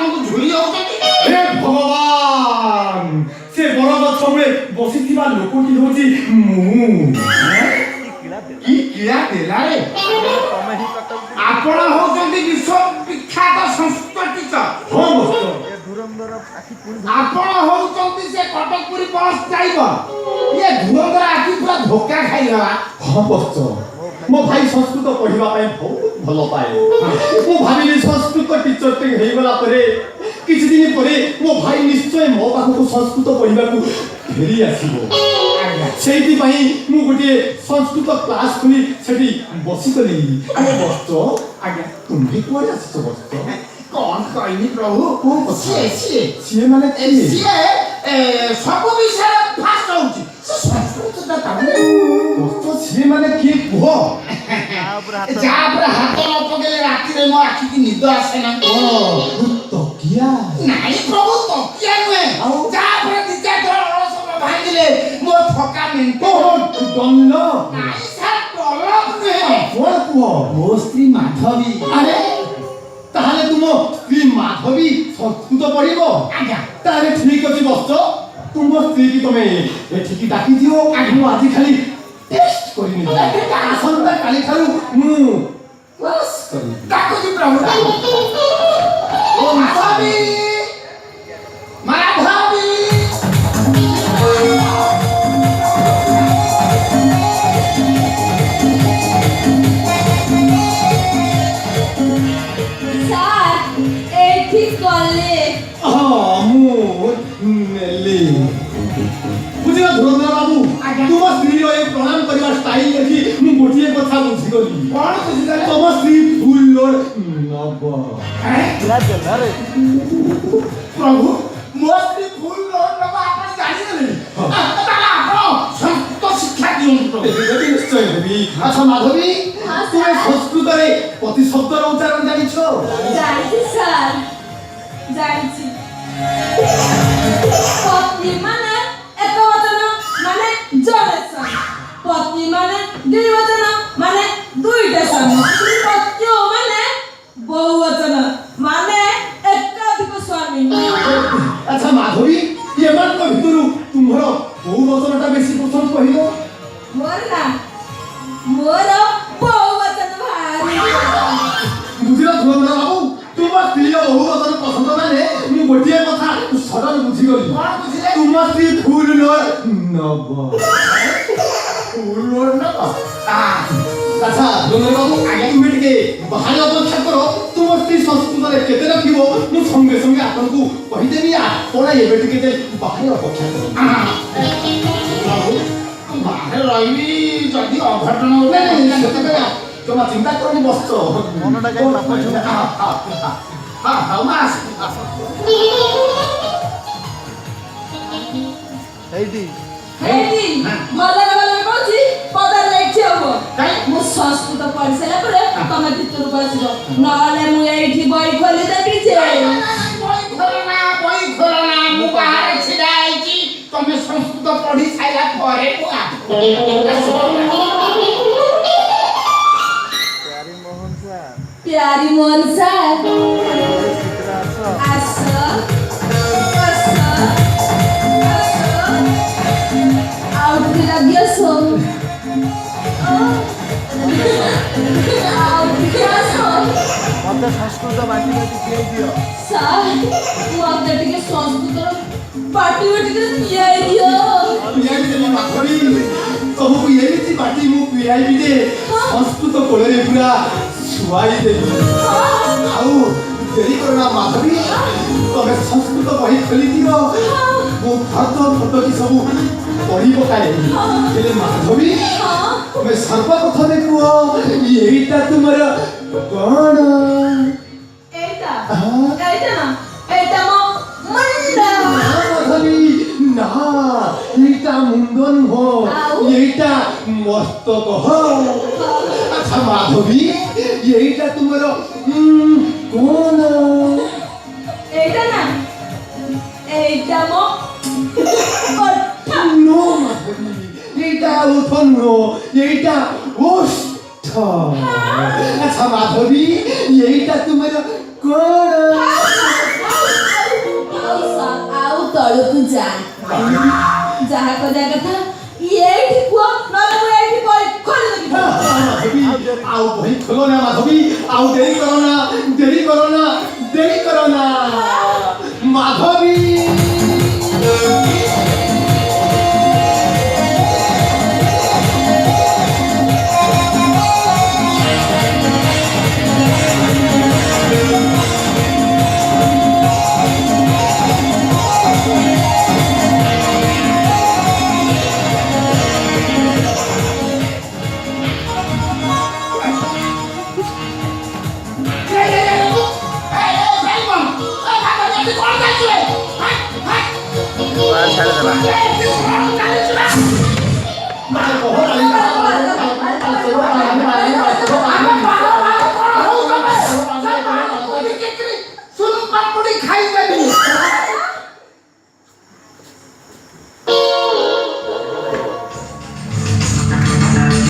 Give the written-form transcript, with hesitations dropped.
ଆମକୁ ଝୁଲି ଯାଉଛନ୍ତି। ହେ ଭଗବାନ, ସେ ବରଗଛ ମୂଳେ ବସିଥିବା ଲୋକଟି ହେଉଛି ମୁଁ। କି କିଳା ଦେଲାରେ? ଆପଣ ହଉଛନ୍ତି ବିଶ୍ୱବିଖ୍ୟାତ ସଂସ୍କୃତ ଟିଚର। ହଁ ବସ୍ତ। ଆପଣ ହଉଛନ୍ତି ସେ କଟକପୁରୀ ବସ୍ ଡ୍ରାଇଭର। ଇଏ ଧୁରନ୍ଧର ଆଖି ପୁରା ଧୋକା ଖାଇଗଲା। ହଁ ବସ୍ତ, ମୋ ଭାଇ ସଂସ୍କୃତ ପଢିବା ପାଇଁ ବହୁତ ଭଲ ପାଏ। ମୁଁ ଭାବିଲି ସଂସ୍କୃତ ଟିଚରଟେ ହେଇଗଲା ପରେ କିଛି ଦିନ ପରେ ମୋ ଭାଇ ନିଶ୍ଚୟ ମୋ ପାଖକୁ ସଂସ୍କୃତ ପଢିବାକୁ ଫେରି ଆସିବ। ସେଇଥିପାଇଁ ମୁଁ ଗୋଟିଏ ସଂସ୍କୃତ କ୍ଲାସ ଖୋଲି ସେଠି ବସିଗଲି। ଆରେ ବସ୍ତ, ଆଜ୍ଞା ତୁମେ କୁଆଡ଼େ ଆସିଛ ବସ୍ତ? କଣ କହିବି ପ୍ରଭୁ? ସିଏ ମାନେ କିଏ? ସିଏ ସବୁ ବିଷୟରେ ଫାଷ୍ଟ ହଉଛି। ସେ ସଂସ୍କୃତଟା ତାମାନେ ବସ୍ତ, ସିଏ ମାନେ କିଏ କୁହ? ଯାହା ଉପରେ ହାତ ନ ପକେଇଲେ ରାତିରେ ମୋ ଆଖିକି ନିଦ ଆସେ ନା। ତକିଆ? ନାଇଁ ପ୍ରଭୁ, ତକିଆ ନୁହେଁ। ଆଉ ଯାହା ଉପରେ ଦି ଚାରି ଥର ଅଳସ ଭାଙ୍ଗିଲେ ମୋ ଥକା ମେଣ୍ଟ। ଦଣ୍ଡ? ନାଇଁ ସାର୍, ତଲବ ନୁହେଁ। କଣ କୁହ? ମୋ ସ୍ତ୍ରୀ ମାଧବୀ। ଆରେ ତାହେଲେ ତୁମ ସ୍ତ୍ରୀ ମାଧବୀ ସଂସ୍କୃତ ପଢିବ? ଆଜ୍ଞା ତାହେଲେ ଠିକ ଅଛି ବସ୍ତ, ତୁମ ସ୍ତ୍ରୀକି ତମେ ଏଠିକି ଡାକି ଦିଅ। ମୁଁ ଆଜି ଖାଲି ଟେଷ୍ଟ କରିବି। ଆସନ୍ତା କାଲି ଠାରୁ ମୁଁ କ୍ଲାସ କରିବି। ଡାକୁଛି ପ୍ରଭୁ, ଓ ମାଧବୀ, ମାଧବୀ। ବୁଝିଲ ଧୁରନ୍ଧର ବାବୁ, ତୁମ ସ୍ତ୍ରୀର ଏ ପ୍ରଣାମ କରିବା ଷ୍ଟାଇଲ ଦେଖି ମୁଁ ଗୋଟିଏ କଥା ବୁଝିଗଲି। କଣ ବୁଝିଗଲେ? ତମ ସ୍ତ୍ରୀ ଫୁଲ ଲୋଡ ନବ। ପ୍ରଭୁ, ମୋ ସ୍ତ୍ରୀ ଫୁଲ ଲୋଡ ନବ ଆପଣ ଜାଣିଗଲେଣି? ତାହେଲେ ଆପଣ ସଂସ୍କୃତ ଶିକ୍ଷା ଦିଅନ୍ତୁ ପ୍ରଭୁ। ନିଶ୍ଚୟ ଦେବି। ଆଚ୍ଛା ମାଧବୀ, ତୁମେ ସଂସ୍କୃତରେ ପ୍ରତିଶବ୍ଦର ଉଚ୍ଚାରଣ ଜାଣିଛ? ଜାଣିଛି ସାର୍, ଜାଣିଛି। ପତ୍ନୀ ମାନେ ଏକବଚନ ମାନେ ଜଣେ ସ୍ୱାମୀ, ପତ୍ନୀ ମାନେ ଦ୍ୱିବଚନ ମାନେ ଦୁଇଟା ସ୍ୱାମୀ, ପତ୍ୟୁ ମାନେ ବହୁବଚନ ମାନେ ଏକାଧିକ ସ୍ୱାମୀ। ଆଚ୍ଛା ମାଧବୀ, ଏମାନଙ୍କ ଭିତରୁ ତୁମର କୋଉ ବଚନଟା ବେଶୀ ପସନ୍ଦ କହିଲ? ମୋର ନା, ମୋର ବହୁବଚନ ଭାରି ବୁଝିଲ ଧୁରନ୍ଧର ବାବୁ, ତୁମ ସ୍ତ୍ରୀର ବହୁ ବଚନ ପସନ୍ଦ ମାନେ ମୁଁ ଗୋଟିଏ କଥା ସଡ଼ନ ବୁଝିଗଲି। କଣ ବୁଝିଲେ? ତୁମ ସ୍ତ୍ରୀ ଫୁଲ ଲୋଡ ନବ। ଫୁଲ ଲୋଡ ନବ? ଆଚ୍ଛା ଧୁରନ୍ଧର ବାବୁ, ତୁମେ ଟିକେ ବାହାରେ ଅପେକ୍ଷା କର। ତୁମ ସ୍ତ୍ରୀ ସଂସ୍କୃତରେ କେତେ ରଖିବ ମୁଁ ସଙ୍ଗେ ସଙ୍ଗେ ଆପଣଙ୍କୁ କହିଦେବି। ଆପଣ ଏବେ ଟିକେ ବାହାରେ ଅପେକ୍ଷା କର। ପ୍ରଭୁ, ବାହାରେ ରହିବି ଯଦି ଅଘଟଣ ନାଇଁ, ହୁଏ। ସେଥିପାଇଁ ଜମା ଚିନ୍ତା କରନି ବସ୍ତ। ମନଟା କାହିଁ ପାପ ଛୁଁ? ହଉ ମା ଆସ। ହେଇଟି ଗଲାରେ କହୁଛି ପଦାରେ ଯାଇକି ହବ। ମୁଁ ସଂସ୍କୃତ ପଢି ସାରିଲା ପରେ ତମେ ଭିତରକୁ ଆସିବ, ନହେଲେ ମୁଁ ଏଇଠି ବହି ଖୋଲି ଦେବି ଯେ। ବହି ଖୋଲନା, ମୁଁ ବାହାରେ ଛିଡା ହେଇଛି। ତମେ ସଂସ୍କୃତ ପଢି ସାରିଲା ପରେ ପ୍ୟାରୀ ମୋହନ ସାର୍, ଆସ ଆଉ ଟିକେ ଲାଗି ଆସ, ଆଉ ଟିକେ ଆସ। ମତେ ସଂସ୍କୃତ ବାଟି ବାଟି ପିଆଇ ଦିଅ ସାର୍, ମତେ ଟିକେ ସଂସ୍କୃତର ବାଟି ବାଟିରେ ପିଆଇ ଦିଅ। ମାଧବୀ, ତମକୁ ଏମିତି ବାଟି ମୁଁ ପିଆଇବି ଯେ ସଂସ୍କୃତ କୋଳରେ ପୁରା ଛୁଆଇ ଦେବି। ଆଉ ଡେରି କରନା ମାଧବୀ, ତମେ ସଂସ୍କୃତ ବହି ଖୋଲିଦିଅ। ମୁଁ ଫଟୋ କି ସବୁ ପଢି ପକାଏ। ହେଲେ ମାଧବୀ, ତମେ ସର୍ବପ୍ରଥମେ କୁହ, ଏଇଟା ତୁମର କଣ? ଏଇଟା ନା, ଏଇଟା ମୋ ମୁଣ୍ଡ। ମାଧବୀ ନା, ଏଇଟା ମୁଣ୍ଡ ନୁହଁ, ଏଇଟା ମସ୍ତକ। ଆଚ୍ଛା ମାଧବୀ, ଏଇଟା ତୁମର କଣ? ଏଇଟା ନା, এইটা মো নো মাধবী, এইটা উঠন এইটা ওষ্ঠ। আচ্ছা মাধবী, এইটা তোমার কোন? ଯା ଯାହା କରିବା କଥା ଏଇଠି କୁହ ନହେଲେ ମୁଁ ଏଇଠି ବହି ଖୋଲିଦେବି ମାଧବୀ ଆଉ ବହି ଖୋଲ ନା ମାଧବୀ ଆଉ ଦେରି କର ନା ମାଧବୀ ଖାଇ